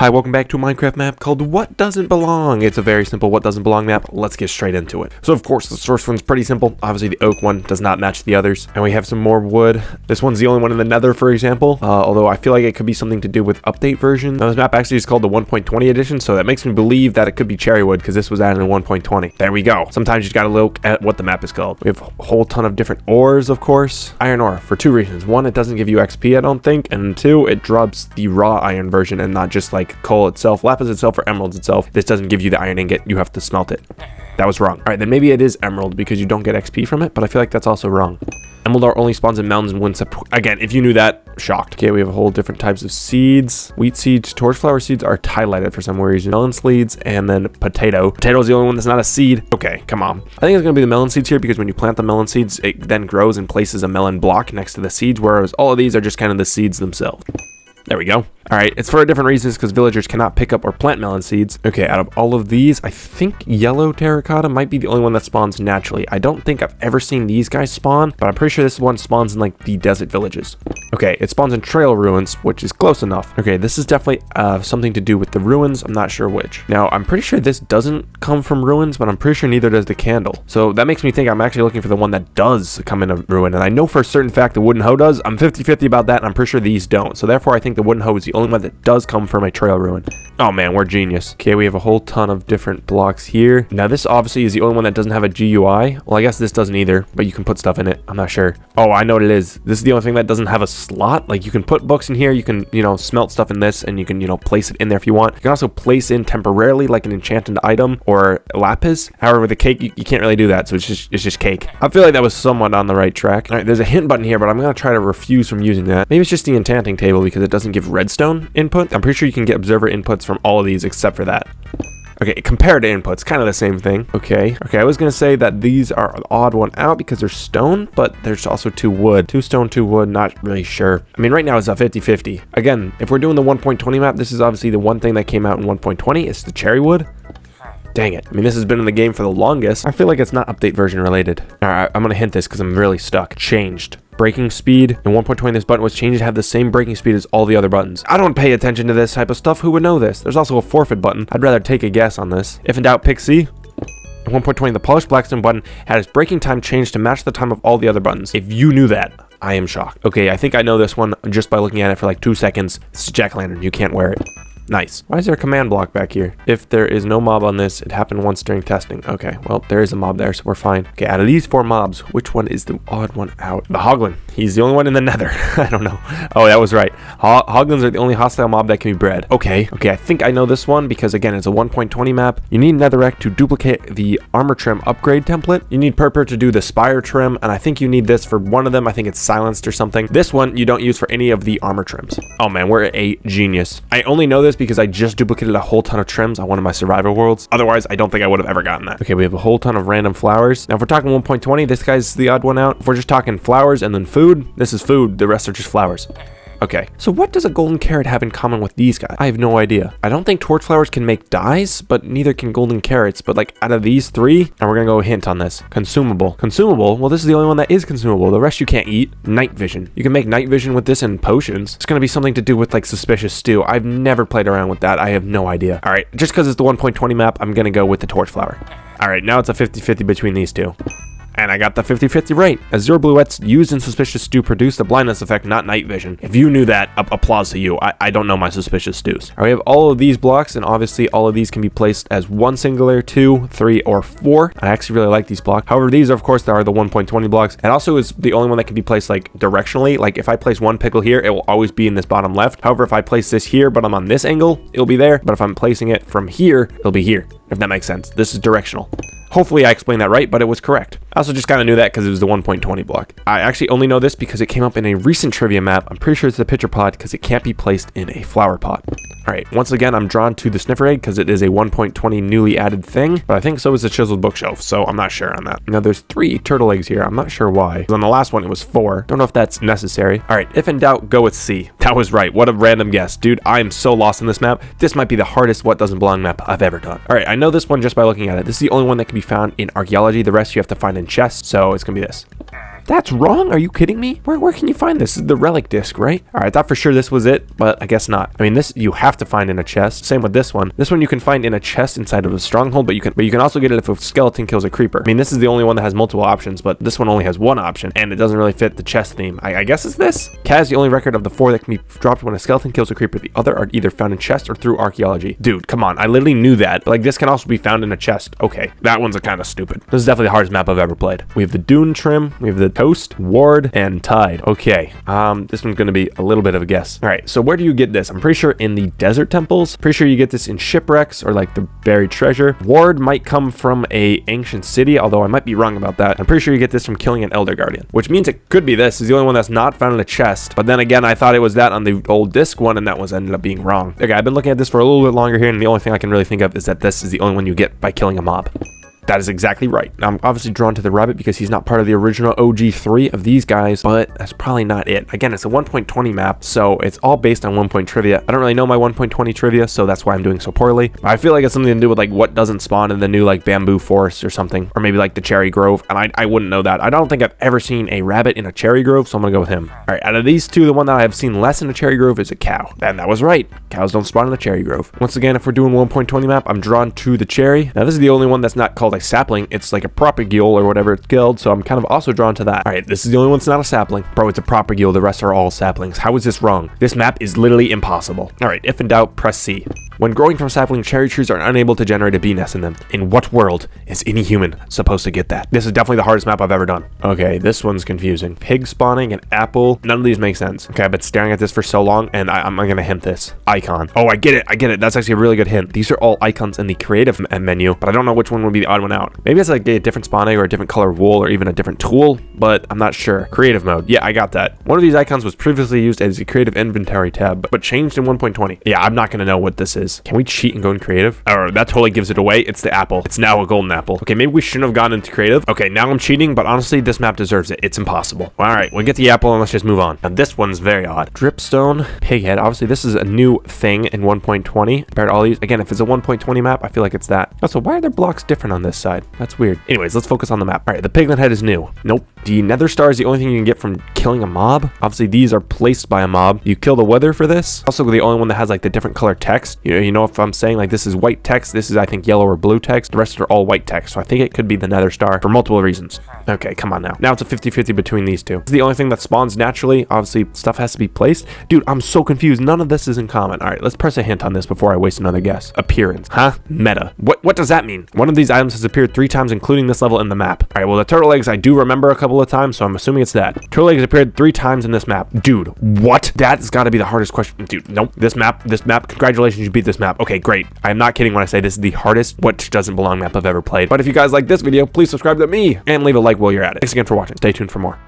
Hi, welcome back to a Minecraft map called What Doesn't Belong. It's a very simple what doesn't belong map. Let's get straight into it. So of course the source one's pretty simple. Obviously the oak one does not match the others. And we have some more wood. This one's the only one in the nether, for example. Although I feel like it could be something to do with update version. Now this map actually is called the 1.20 edition, so that makes me believe that it could be cherry wood because this was added in 1.20. There we go. Sometimes you just gotta look at what the map is called. We have a whole ton of different ores, of course. Iron ore for two reasons. One, it doesn't give you XP, I don't think. And two, it drops the raw iron version and not just like coal itself, lapis itself, or emeralds itself. This doesn't give you the iron ingot, you have to smelt it. That was wrong. All right, then maybe it is emerald because you don't get XP from it, but I feel like that's also wrong. Emerald ore only spawns in mountains and woods. Again, if you knew that, shocked. Okay, we have a whole different types of seeds. Wheat seeds, torchflower seeds are highlighted for some reason. Melon seeds, and then potato. Potato is the only one that's not a seed. Okay, come on. I think it's gonna be the melon seeds here because when you plant the melon seeds, it then grows and places a melon block next to the seeds, whereas all of these are just kind of the seeds themselves. There we go. All right, it's for different reasons because villagers cannot pick up or plant melon seeds. Okay, out of all of these, I think yellow terracotta might be the only one that spawns naturally. I don't think I've ever seen these guys spawn, but I'm pretty sure this one spawns in like the desert villages. Okay, it spawns in trail ruins, which is close enough. Okay, this is definitely something to do with the ruins. I'm not sure which. Now, I'm pretty sure this doesn't come from ruins, but I'm pretty sure neither does the candle. So that makes me think I'm actually looking for the one that does come in a ruin. And I know for a certain fact the wooden hoe does. I'm 50-50 about that, and I'm pretty sure these don't. So therefore, I think the wooden hoe is the only one that does come from a trail ruin. Oh man, we're genius. Okay, we have a whole ton of different blocks here. Now this obviously is the only one that doesn't have a GUI. Well, I guess this doesn't either, but you can put stuff in it. I'm not sure. Oh, I know what it is. This is the only thing that doesn't have a slot. Like you can put books in here, you can, smelt stuff in this, and you can, place it in there if you want. You can also place in temporarily like an enchanted item or lapis. However, with the cake, you can't really do that, so it's just cake. I feel like that was somewhat on the right track. All right, there's a hint button here, but I'm gonna try to refuse from using that. Maybe it's just the enchanting table because it doesn't give redstone input. I'm pretty sure you can get observer inputs from all of these except for that. Okay, compared to inputs, kind of the same thing. Okay, I was gonna say that these are an odd one out because they're stone, but there's also 2 wood. 2 stone, 2 wood, not really sure. I mean, right now it's a 50-50. Again, if we're doing the 1.20 map, this is obviously the one thing that came out in 1.20. It's the cherry wood. Dang it. I mean, this has been in the game for the longest. I feel like it's not update version related. All right, I'm gonna hint this because I'm really stuck. Changed. Breaking speed in 1.20 this button was changed to have the same breaking speed as all the other buttons. I don't pay attention to this type of stuff. Who would know this? There's also a forfeit button. I'd rather take a guess on this. If in doubt, pick C. In 1.20, the polished blackstone button had its breaking time changed to match the time of all the other buttons. If you knew that, I am shocked. Okay, I think I know this one just by looking at it for like 2 seconds. It's a jack-o'-lantern. You can't wear it. Nice. Why is there a command block back here? If there is no mob on this, it happened once during testing. Okay, well, there is a mob there, so we're fine. Okay, out of these 4 mobs, which one is the odd one out? The hoglin. He's the only one in the nether. I don't know. Oh, that was right. Hoglins are the only hostile mob that can be bred. Okay, I think I know this one because, again, it's a 1.20 map. You need netherrack to duplicate the armor trim upgrade template. You need purple to do the spire trim, and I think you need this for one of them. I think it's silenced or something. This one you don't use for any of the armor trims. Oh, man, we're a genius. I only know this because I just duplicated a whole ton of trims on one of my survival worlds. Otherwise, I don't think I would have ever gotten that. Okay, we have a whole ton of random flowers. Now, if we're talking 1.20, this guy's the odd one out. If we're just talking flowers and then food, this is food. The rest are just flowers. Okay, so what does a golden carrot have in common with these guys? I have no idea. I don't think torch flowers can make dyes, but neither can golden carrots. But like out of these 3, and we're gonna go hint on this. Consumable. Consumable? Well, this is the only one that is consumable. The rest you can't eat. Night vision. You can make night vision with this in potions. It's gonna be something to do with like suspicious stew. I've never played around with that. I have no idea. All right, just because it's the 1.20 map, I'm gonna go with the torch flower. All right, now it's a 50-50 between these 2. And I got the 50-50 right. Azure bluettes used in suspicious stew produce the blindness effect, not night vision. If you knew that, applause to you. I don't know my suspicious stews. All right, we have all of these blocks, and obviously all of these can be placed as 1 singular, 2, 3, or 4. I actually really like these blocks. However, these are, of course, are the 1.20 blocks. And also is the only one that can be placed like directionally. Like if I place 1 pickle here, it will always be in this bottom left. However, if I place this here, but I'm on this angle, it'll be there. But if I'm placing it from here, it'll be here, if that makes sense. This is directional. Hopefully I explained that right, but it was correct. I also just kind of knew that because it was the 1.20 block. I actually only know this because it came up in a recent trivia map. I'm pretty sure it's the pitcher pot because it can't be placed in a flower pot. All right, once again, I'm drawn to the sniffer egg because it is a 1.20 newly added thing, but I think so is the chiseled bookshelf, so I'm not sure on that. Now there's 3 turtle eggs here. I'm not sure why. On the last one, it was 4. Don't know if that's necessary. All right, if in doubt, go with C. That was right. What a random guess. Dude, I am so lost in this map. This might be the hardest what doesn't belong map I've ever done. All right, I know this one just by looking at it. This is the only one that can be found in archaeology. The rest you have to find in chests, so it's gonna be this. That's wrong. Are you kidding me? Where can you find this? This is the relic disc, right? All right, I thought for sure this was it, but I guess not. I mean, this you have to find in a chest. Same with this one. This one you can find in a chest inside of a stronghold, but you can also get it if a skeleton kills a creeper. I mean, this is the only one that has multiple options, but this one only has one option, and it doesn't really fit the chest theme. I guess it's this. Kaz, the only record of the 4 that can be dropped when a skeleton kills a creeper. The other are either found in chest or through archaeology. Dude, come on. I literally knew that. But, like, this can also be found in a chest. Okay, that one's kind of stupid. This is definitely the hardest map I've ever played. We have the dune trim, we have the coast, ward, and tide. Okay, this one's going to be a little bit of a guess. All right, so where do you get this? I'm pretty sure in the desert temples. Pretty sure you get this in shipwrecks or like the buried treasure. Ward might come from a ancient city, although I might be wrong about that. I'm pretty sure you get this from killing an elder guardian, which means it could be this. Is the only one that's not found in a chest. But then again, I thought it was that on the old disc one, and that was ended up being wrong. Okay, I've been looking at this for a little bit longer here, and the only thing I can really think of is that this is the only one you get by killing a mob. That is exactly right. Now, I'm obviously drawn to the rabbit because he's not part of the original OG3 of these guys, but that's probably not it. Again, it's a 1.20 map, so it's all based on 1 point trivia. I don't really know my 1.20 trivia, so that's why I'm doing so poorly. I feel like it's something to do with like what doesn't spawn in the new like bamboo forest or something, or maybe like the cherry grove, and I wouldn't know that. I don't think I've ever seen a rabbit in a cherry grove, so I'm gonna go with him. All right, out of these two, the one that I have seen less in a cherry grove is a cow. And that was right. Cows don't spawn in the cherry grove. Once again, if we're doing 1.20 map, I'm drawn to the cherry. Now, this is the only one that's not called a sapling. It's like a propagule or whatever it's called, so I'm kind of also drawn to that. All right, this is the only one that's not a sapling. Bro, it's a propagule. The rest are all saplings. How is this wrong? This map is literally impossible. All right, if in doubt, press C. When growing from sapling, cherry trees are unable to generate a bee nest in them. In what world is any human supposed to get that? This is definitely the hardest map I've ever done. Okay, this one's confusing. Pig spawning, an apple. None of these make sense. Okay, I've been staring at this for so long, and I'm gonna hint this. Icon. Oh, I get it. That's actually a really good hint. These are all icons in the creative menu, but I don't know which one would be the odd one out. Maybe it's like a different spawn egg or a different color of wool or even a different tool, but I'm not sure. Creative mode. Yeah, I got that. One of these icons was previously used as the creative inventory tab, but changed in 1.20. Yeah, I'm not gonna know what this is. Can we cheat and go in creative? Or that totally gives it away. It's the apple. It's now a golden apple. Okay, maybe we shouldn't have gone into creative. Okay, now I'm cheating, but honestly, this map deserves it. It's impossible. All right, we'll get the apple and let's just move on. Now, this one's very odd. Dripstone, pighead. Obviously, this is a new thing in 1.20 compared to all these. Again, if it's a 1.20 map, I feel like it's that. Also, why are their blocks different on this side? That's weird. Anyways, let's focus on the map. All right, the piglet head is new. Nope. The nether star is the only thing you can get from killing a mob. Obviously, these are placed by a mob. You kill the wither for this. Also, the only one that has like the different color text. You know if I'm saying like this is white text, this is I think yellow or blue text. The rest are all white text. So I think it could be the nether star for multiple reasons. Okay, come on now. Now it's a 50-50 between these two. It's the only thing that spawns naturally. Obviously, stuff has to be placed. Dude, I'm so confused. None of this is in common. All right, let's press a hint on this before I waste another guess. Appearance. Huh? Meta. What does that mean? One of these items has appeared 3 times, including this level in the map. All right, well, the turtle eggs I do remember a couple of times, so I'm assuming it's that. Turtle eggs appeared 3 times in this map. Dude, what? That's got to be the hardest question. Dude, nope. This map, congratulations, you beat this map. Okay, great. I am not kidding when I say this is the hardest What Doesn't Belong map I've ever played. But if you guys like this video, please subscribe to me and leave a like while you're at it. Thanks again for watching. Stay tuned for more.